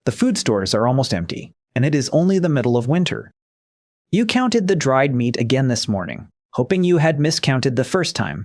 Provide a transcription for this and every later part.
The food stores are almost empty, and it is only the middle of winter. You counted the dried meat again this morning, hoping you had miscounted the first time.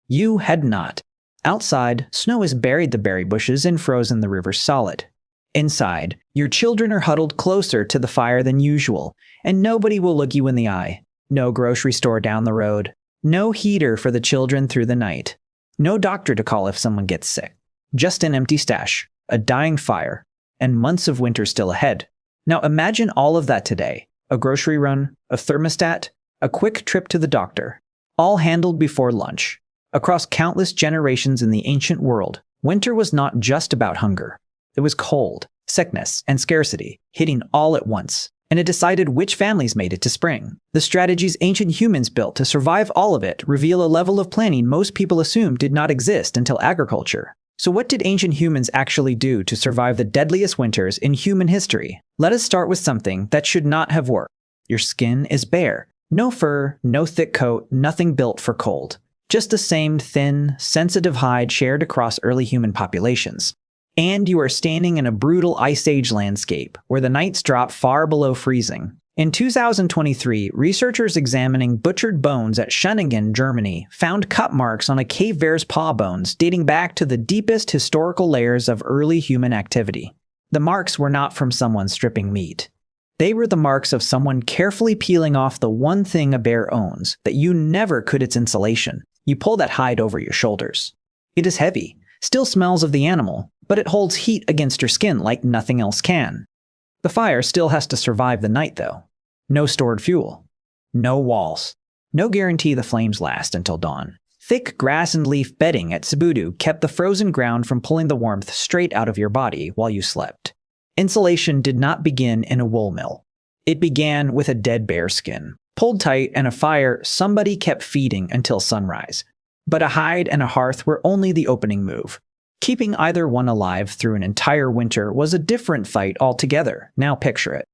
You had not. Outside, snow has buried the berry bushes and frozen the river solid. Inside, your children are huddled closer to the fire than usual, and nobody will look you in the eye. No grocery store down the road. No heater for the children through the night. No doctor to call if someone gets sick. Just an empty stash, a dying fire, and months of winter still ahead. Now imagine all of that today. A grocery run, a thermostat, a quick trip to the doctor, all handled before lunch. Across countless generations in the ancient world, winter was not just about hunger. It was cold, sickness, and scarcity, hitting all at once, and it decided which families made it to spring. The strategies ancient humans built to survive all of it reveal a level of planning most people assumed did not exist until agriculture. So what did ancient humans actually do to survive the deadliest winters in human history? Let us start with something that should not have worked. Your skin is bare. No fur, no thick coat, nothing built for cold. Just the same thin, sensitive hide shared across early human populations. And you are standing in a brutal Ice Age landscape, where the nights drop far below freezing. In 2023, researchers examining butchered bones at Schöningen, Germany, found cut marks on a cave bear's paw bones dating back to the deepest historical layers of early human activity. The marks were not from someone stripping meat. They were the marks of someone carefully peeling off the one thing a bear owns that you never could: its insulation. You pull that hide over your shoulders. It is heavy, still smells of the animal, but it holds heat against your skin like nothing else can. The fire still has to survive the night, though. No stored fuel. No walls. No guarantee the flames last until dawn. Thick grass and leaf bedding at Cebudu kept the frozen ground from pulling the warmth straight out of your body while you slept. Insulation did not begin in a wool mill. It began with a dead bear skin, pulled tight, and a fire somebody kept feeding until sunrise. But a hide and a hearth were only the opening move. Keeping either one alive through an entire winter was a different fight altogether. Now picture it.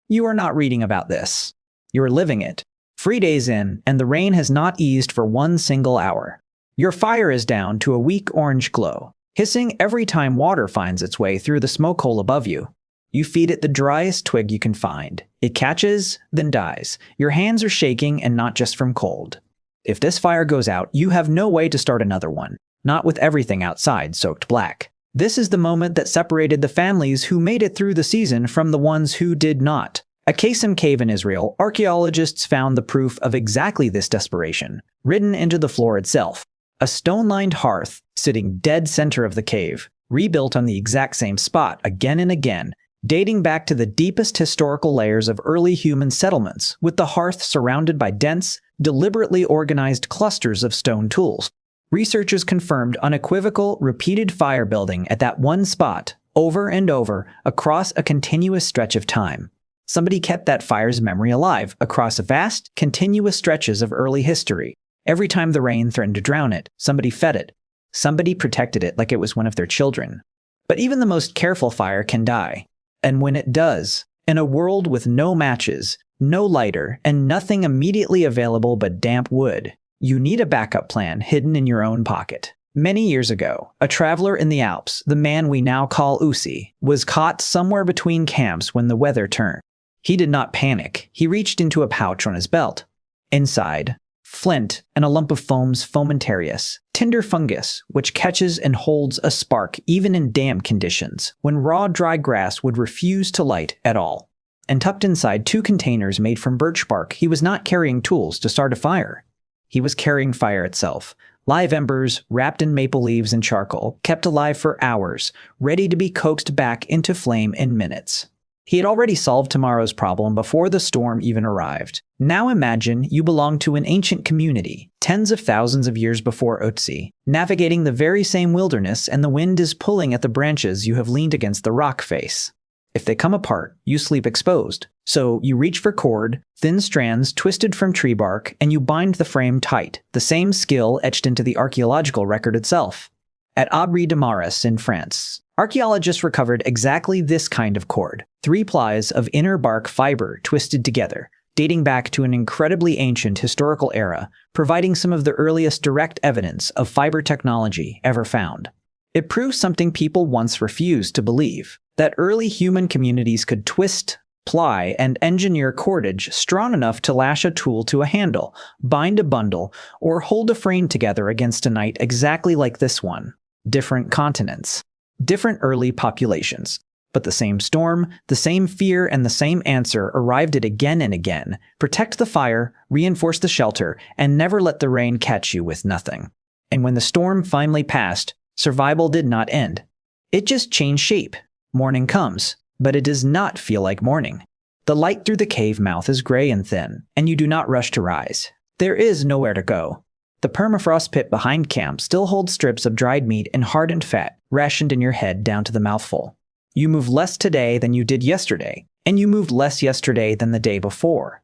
You are not reading about this. You are living it. 3 days in, and the rain has not eased for one single hour. Your fire is down to a weak orange glow, hissing every time water finds its way through the smoke hole above you. You feed it the driest twig you can find. It catches, then dies. Your hands are shaking, and not just from cold. If this fire goes out, you have no way to start another one, not with everything outside soaked black. This is the moment that separated the families who made it through the season from the ones who did not. At Qasim Cave in Israel, archaeologists found the proof of exactly this desperation, written into the floor itself. A stone-lined hearth, sitting dead center of the cave, rebuilt on the exact same spot again and again, dating back to the deepest historical layers of early human settlements, with the hearth surrounded by dense, deliberately organized clusters of stone tools. Researchers confirmed unequivocal, repeated fire building at that one spot, over and over, across a continuous stretch of time. Somebody kept that fire's memory alive across vast, continuous stretches of early history. Every time the rain threatened to drown it, somebody fed it. Somebody protected it like it was one of their children. But even the most careful fire can die. And when it does, in a world with no matches, no lighter, and nothing immediately available but damp wood, you need a backup plan hidden in your own pocket. Many years ago, a traveler in the Alps, the man we now call Ötzi, was caught somewhere between camps when the weather turned. He did not panic. He reached into a pouch on his belt. Inside, flint and a lump of fomentarius, tinder fungus, which catches and holds a spark even in damp conditions, when raw dry grass would refuse to light at all. And tucked inside 2 containers made from birch bark, he was not carrying tools to start a fire. He was carrying fire itself. Live embers, wrapped in maple leaves and charcoal, kept alive for hours, ready to be coaxed back into flame in minutes. He had already solved tomorrow's problem before the storm even arrived. Now imagine you belong to an ancient community, tens of thousands of years before Ötzi, navigating the very same wilderness, and the wind is pulling at the branches you have leaned against the rock face. If they come apart, you sleep exposed. So you reach for cord, thin strands twisted from tree bark, and you bind the frame tight, the same skill etched into the archaeological record itself. At Aubry de Maris in France, archaeologists recovered exactly this kind of cord, 3 plies of inner bark fiber twisted together, dating back to an incredibly ancient historical era, providing some of the earliest direct evidence of fiber technology ever found. It proves something people once refused to believe, that early human communities could twist, ply, and engineer cordage strong enough to lash a tool to a handle, bind a bundle, or hold a frame together against a night exactly like this one. Different continents, different early populations, but the same storm, the same fear, and the same answer arrived at again and again. Protect the fire, reinforce the shelter, and never let the rain catch you with nothing. And when the storm finally passed, survival did not end. It just changed shape. Morning comes, but it does not feel like morning. The light through the cave mouth is gray and thin, and you do not rush to rise. There is nowhere to go. The permafrost pit behind camp still holds strips of dried meat and hardened fat, rationed in your head down to the mouthful. You move less today than you did yesterday, and you moved less yesterday than the day before.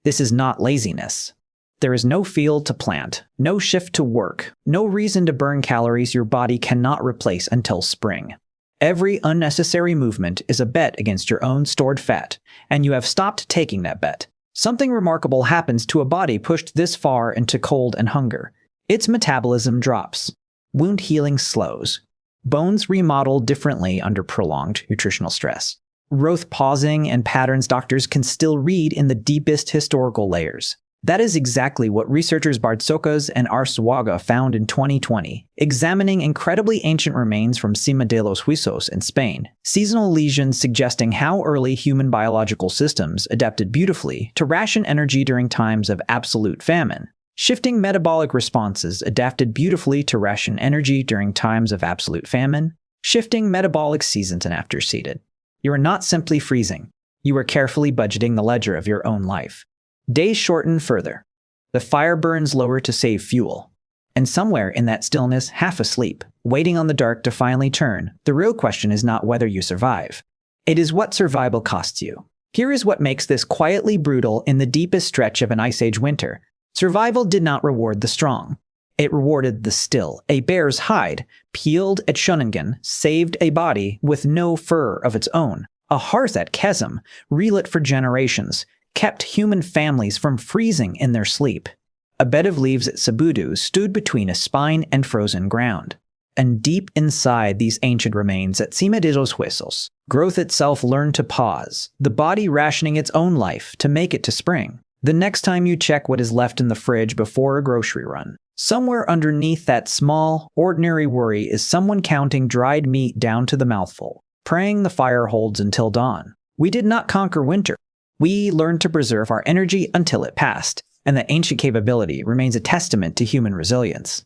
This is not laziness. There is no field to plant, no shift to work, no reason to burn calories your body cannot replace until spring. Every unnecessary movement is a bet against your own stored fat, and you have stopped taking that bet. Something remarkable happens to a body pushed this far into cold and hunger. Its metabolism drops. Wound healing slows. Bones remodel differently under prolonged nutritional stress. Growth pausing and patterns doctors can still read in the deepest historical layers. That is exactly what researchers Bartzokas and Arzuaga found in 2020, examining incredibly ancient remains from Cima de los Huesos in Spain, seasonal lesions suggesting how early human biological systems adapted beautifully to ration energy during times of absolute famine. Shifting metabolic responses adapted beautifully to ration energy during times of absolute famine, shifting metabolic seasons and after seeded. You are not simply freezing. You are carefully budgeting the ledger of your own life. Days shorten further. The fire burns lower to save fuel. And somewhere in that stillness, half asleep, waiting on the dark to finally turn, the real question is not whether you survive. It is what survival costs you. Here is what makes this quietly brutal in the deepest stretch of an Ice Age winter. Survival did not reward the strong. It rewarded the still. A bear's hide, peeled at Schöningen, saved a body with no fur of its own. A hearth at Kezem, relit for generations, kept human families from freezing in their sleep. A bed of leaves at Sabudu stood between a spine and frozen ground. And deep inside these ancient remains at Cima de los Huesos, growth itself learned to pause, the body rationing its own life to make it to spring. The next time you check what is left in the fridge before a grocery run, somewhere underneath that small, ordinary worry is someone counting dried meat down to the mouthful, praying the fire holds until dawn. We did not conquer winter. We learned to preserve our energy until it passed, and that ancient capability remains a testament to human resilience.